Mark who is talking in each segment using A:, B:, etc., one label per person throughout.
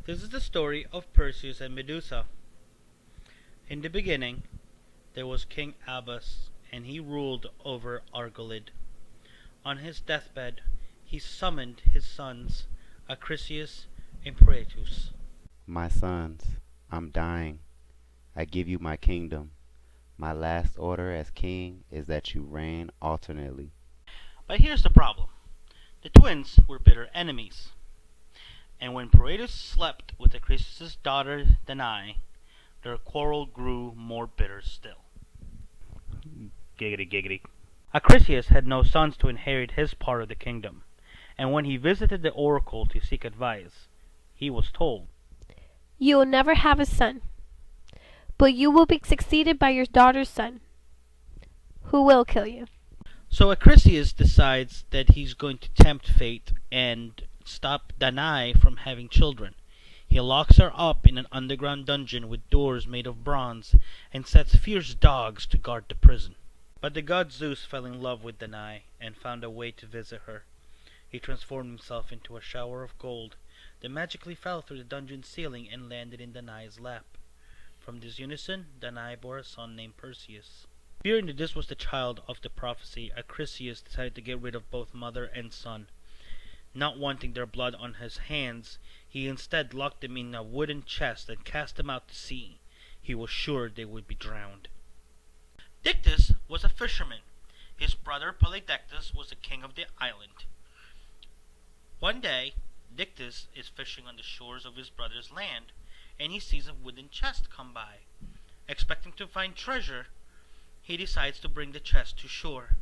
A: This is the story of Perseus and Medusa. In the beginning, there was King Abas, and he ruled over Argolid. On his deathbed, he summoned his sons, Acrisius and Proetus.
B: My sons, I'm dying. I give you my kingdom. My last order as king is that you reign alternately.
A: But here's the problem. The twins were bitter enemies, and when Proetus slept with Acrisius' daughter Danae, their quarrel grew more bitter still. Giggity giggity. Acrisius had no sons to inherit his part of the kingdom, and when he visited the oracle to seek advice, he was told,
C: You will never have a son, but you will be succeeded by your daughter's son, who will kill you.
A: So Acrisius decides that he's going to tempt fate and stop Danae from having children. He locks her up in an underground dungeon with doors made of bronze and sets fierce dogs to guard the prison. But the god Zeus fell in love with Danae and found a way to visit her. He transformed himself into a shower of gold that magically fell through the dungeon ceiling and landed in Danae's lap. From this unison, Danae bore a son named Perseus. Fearing that this was the child of the prophecy, Acrisius decided to get rid of both mother and son. Not wanting their blood on his hands, he instead locked them in a wooden chest and cast them out to sea. He was sure they would be drowned. Dictys was a fisherman. His brother Polydectes was the king of the island. One day, Dictys is fishing on the shores of his brother's land, and he sees a wooden chest come by. Expecting to find treasure, he decides to bring the chest to shore.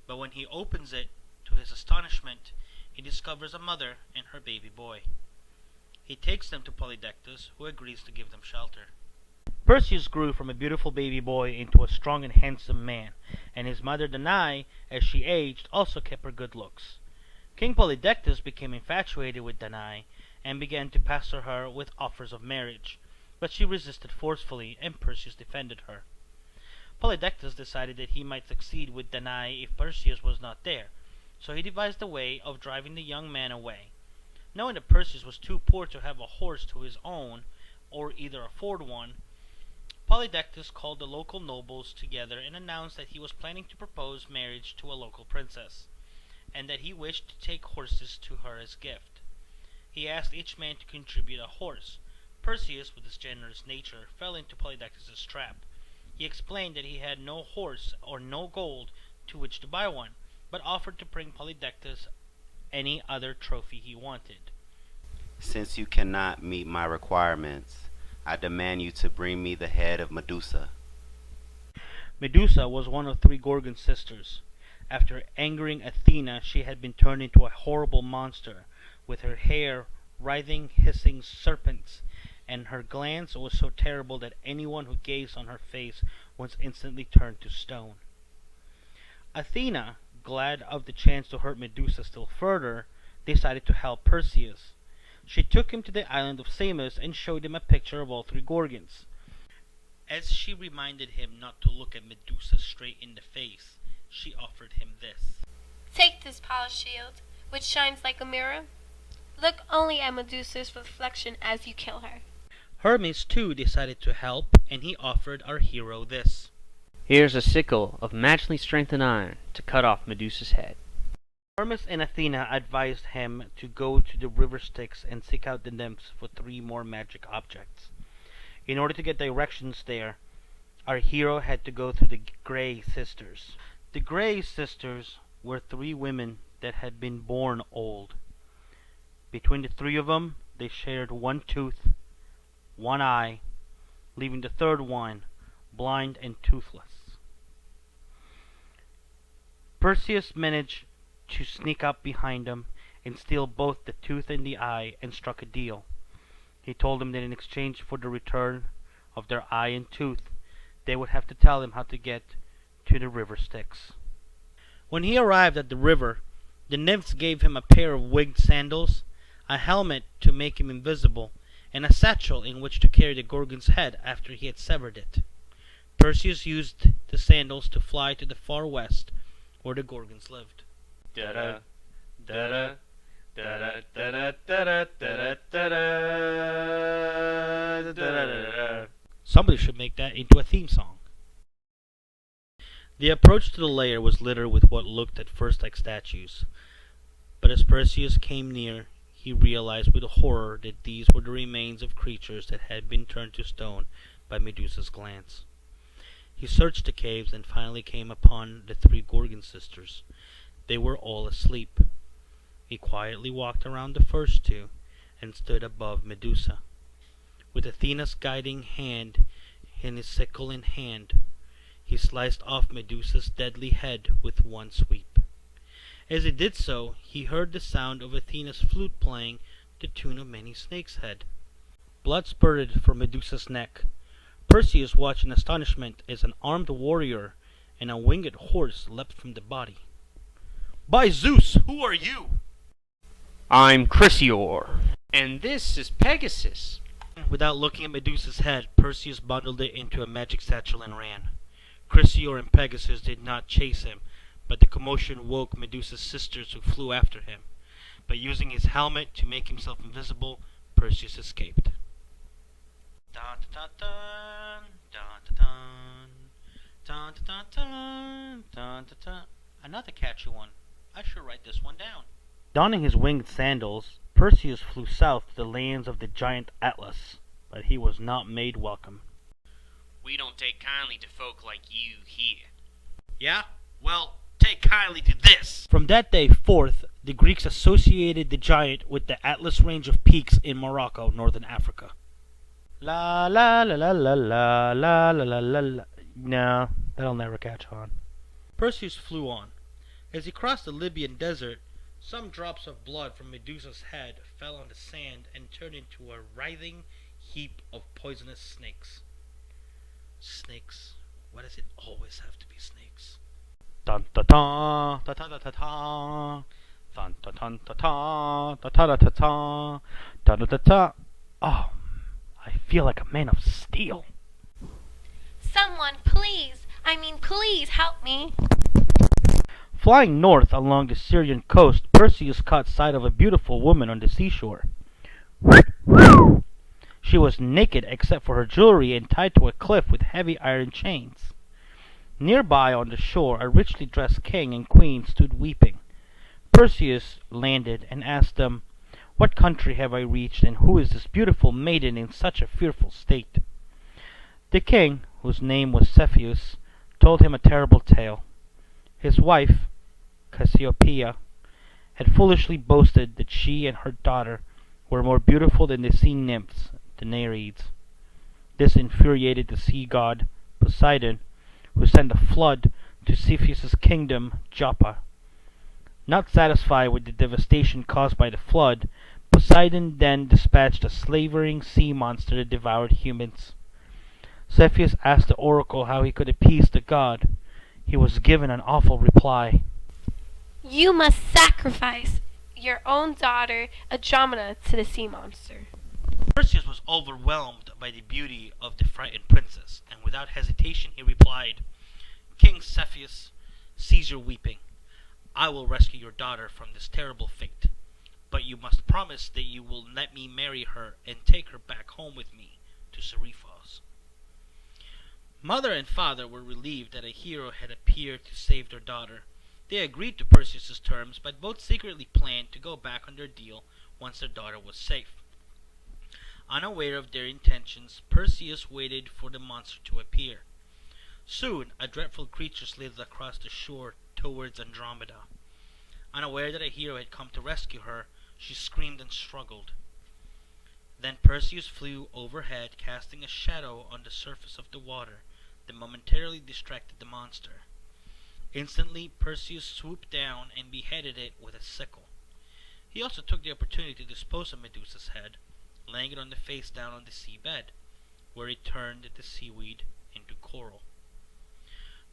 A: But when he opens it, to his astonishment, he discovers a mother and her baby boy. He takes them to Polydectes, who agrees to give them shelter. Perseus grew from a beautiful baby boy into a strong and handsome man, and his mother Danae, as she aged, also kept her good looks. King Polydectes became infatuated with Danae and began to pester her with offers of marriage, but she resisted forcefully, and Perseus defended her. Polydectes decided that he might succeed with Danae if Perseus was not there, so he devised a way of driving the young man away. Knowing that Perseus was too poor to have a horse to his own, or either afford one, Polydectes called the local nobles together and announced that he was planning to propose marriage to a local princess, and that he wished to take horses to her as gift. He asked each man to contribute a horse. Perseus, with his generous nature, fell into Polydectes' trap. He explained that he had no horse or no gold to which to buy one, but offered to bring Polydectes any other trophy he wanted.
B: Since you cannot meet my requirements, I demand you to bring me the head of Medusa.
A: Medusa was one of three Gorgon sisters. After angering Athena, she had been turned into a horrible monster, with her hair writhing, hissing serpents, and her glance was so terrible that anyone who gazed on her face was instantly turned to stone. Athena, glad of the chance to hurt Medusa still further, decided to help Perseus. She took him to the island of Samos and showed him a picture of all three Gorgons. As she reminded him not to look at Medusa straight in the face, she offered him this.
C: Take this polished shield, which shines like a mirror. Look only at Medusa's reflection as you kill her.
A: Hermes too decided to help, and he offered our hero this.
D: Here's a sickle of magically strengthened iron to cut off Medusa's head.
A: Hermes and Athena advised him to go to the river Styx and seek out the nymphs for 3 more magic objects. In order to get directions there, our hero had to go through the Grey Sisters. The Grey Sisters were 3 women that had been born old. Between the 3 of them, they shared 1 tooth, 1 eye, leaving the 3rd one blind and toothless. Perseus managed to sneak up behind them and steal both the tooth and the eye, and struck a deal. He told them that in exchange for the return of their eye and tooth, they would have to tell him how to get to the river Styx. When he arrived at the river, the nymphs gave him a pair of winged sandals, a helmet to make him invisible, and a satchel in which to carry the Gorgon's head after he had severed it. Perseus used the sandals to fly to the far west, where the Gorgons lived.
D: Da da da da da da da da da da da da.
A: Somebody should make that into a theme song. The approach to the lair was littered with what looked at first like statues, but as Perseus came near, he realized with horror that these were the remains of creatures that had been turned to stone by Medusa's glance. He searched the caves and finally came upon the three Gorgon sisters. They were all asleep. He quietly walked around the first two and stood above Medusa. With Athena's guiding hand and his sickle in hand, he sliced off Medusa's deadly head with one sweep. As he did so, he heard the sound of Athena's flute playing the tune of Many Snakes' Head. Blood spurted from Medusa's neck. Perseus watched in astonishment as an armed warrior and a winged horse leapt from the body. "By Zeus, who are you?"
D: I'm Chrysaor, and this is Pegasus.
A: Without looking at Medusa's head, Perseus bundled it into a magic satchel and ran. Chrysaor and Pegasus did not chase him, but the commotion woke Medusa's sisters who flew after him. By using his helmet to make himself invisible, Perseus escaped. Dun, dun, dun, dun, dun, dun, dun, dun, dun, dun, dun. Another catchy one. I should write this one down. Donning his winged sandals, Perseus flew south to the lands of the giant Atlas, but he was not made welcome.
D: We don't take kindly to folk like you here.
A: Yeah? Well, take kindly to this! From that day forth, the Greeks associated the giant with the Atlas range of peaks in Morocco, northern Africa. La la la la la la la la la la la. No, that'll never catch on. Perseus flew on. As he crossed the Libyan desert, some drops of blood from Medusa's head fell on the sand and turned into a writhing heap of poisonous snakes. Snakes? Why does it always have to be snakes? Dun ta ta ta ta ta ta ta. Dun ta ta ta ta ta ta ta ta ta ta ta ta. Oh, I feel like a man of steel.
C: Someone, please, please help me.
A: Flying north along the Syrian coast, Perseus caught sight of a beautiful woman on the seashore. She was naked except for her jewelry and tied to a cliff with heavy iron chains. Nearby on the shore, a richly dressed king and queen stood weeping. Perseus landed and asked them, "What country have I reached, and who is this beautiful maiden in such a fearful state?" The king, whose name was Cepheus, told him a terrible tale. His wife, Cassiopeia, had foolishly boasted that she and her daughter were more beautiful than the sea nymphs, the Nereids. This infuriated the sea god, Poseidon, who sent a flood to Cepheus' kingdom, Joppa. Not satisfied with the devastation caused by the flood, Poseidon then dispatched a slavering sea monster that devoured humans. Cepheus asked the oracle how he could appease the god. He was given an awful reply.
C: You must sacrifice your own daughter, Andromeda, to the sea monster.
A: Perseus was overwhelmed by the beauty of the frightened princess, and without hesitation he replied, "King Cepheus, cease your weeping. I will rescue your daughter from this terrible fate, but you must promise that you will let me marry her and take her back home with me to Seriphos." Mother and father were relieved that a hero had appeared to save their daughter. They agreed to Perseus' terms, but both secretly planned to go back on their deal once their daughter was safe. Unaware of their intentions, Perseus waited for the monster to appear. Soon, a dreadful creature slid across the shore towards Andromeda. Unaware that a hero had come to rescue her, she screamed and struggled. Then Perseus flew overhead, casting a shadow on the surface of the water that momentarily distracted the monster. Instantly, Perseus swooped down and beheaded it with a sickle. He also took the opportunity to dispose of Medusa's head, laying it on the face down on the seabed, where it turned the seaweed into coral.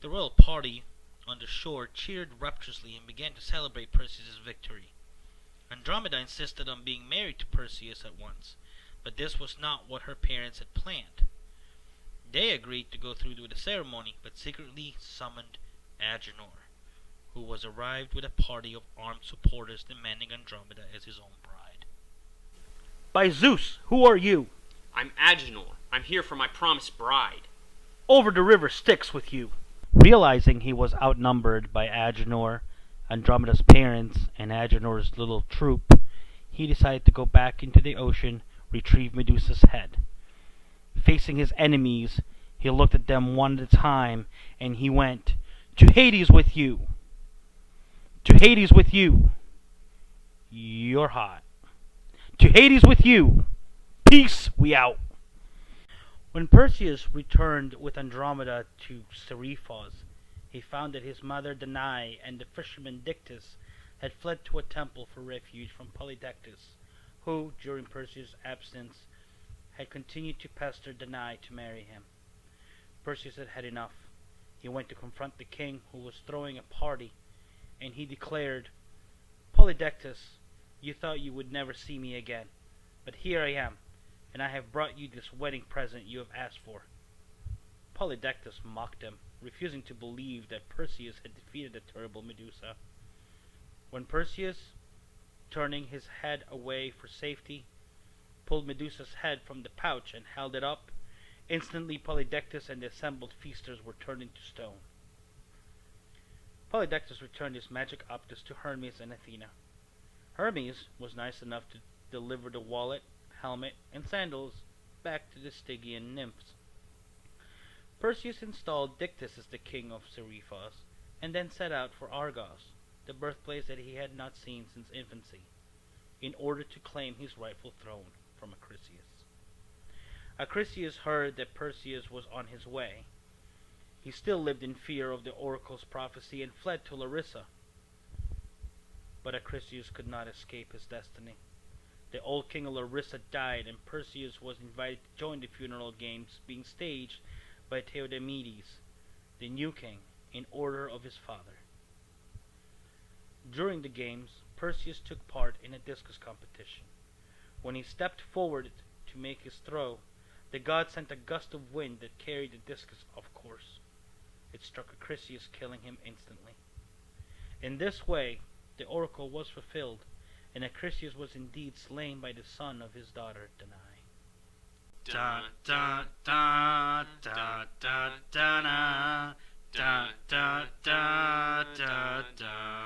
A: The royal party on the shore cheered rapturously and began to celebrate Perseus' victory. Andromeda insisted on being married to Perseus at once, but this was not what her parents had planned. They agreed to go through with the ceremony, but secretly summoned Agenor, who was arrived with a party of armed supporters demanding Andromeda as his own bride. "By Zeus, who are you?"
D: I'm Agenor, I'm here for my promised bride.
A: Over the river Styx with you. Realizing he was outnumbered by Agenor, Andromeda's parents, and Agenor's little troop, he decided to go back into the ocean, retrieve Medusa's head. Facing his enemies, he looked at them one at a time, and he went, "To Hades with you! To Hades with you! You're hot. To Hades with you! Peace, we out!" When Perseus returned with Andromeda to Seriphos, he found that his mother Danae and the fisherman Dictys had fled to a temple for refuge from Polydectes, who, during Perseus' absence, had continued to pester Danae to marry him. Perseus had had enough. He went to confront the king, who was throwing a party, and he declared, "Polydectes, you thought you would never see me again, but here I am, and I have brought you this wedding present you have asked for." Polydectes mocked him, refusing to believe that Perseus had defeated the terrible Medusa. When Perseus, turning his head away for safety, pulled Medusa's head from the pouch and held it up, instantly Polydectes and the assembled feasters were turned into stone. Polydectes returned his magic optus to Hermes and Athena. Hermes was nice enough to deliver the wallet, helmet, and sandals back to the Stygian nymphs. Perseus installed Dictys as the king of Seriphos, and then set out for Argos, the birthplace that he had not seen since infancy, in order to claim his rightful throne from Acrisius. Acrisius heard that Perseus was on his way. He still lived in fear of the oracle's prophecy and fled to Larissa. But Acrisius could not escape his destiny. The old king of Larissa died, and Perseus was invited to join the funeral games being staged by Theodamedes, the new king, in order of his father. During the games, Perseus took part in a discus competition. When he stepped forward to make his throw, the god sent a gust of wind that carried the discus off course. It struck Acrisius, killing him instantly. In this way, the oracle was fulfilled, and Acrisius was indeed slain by the son of his daughter Danae.
E: Da da da da da da da da da da da da.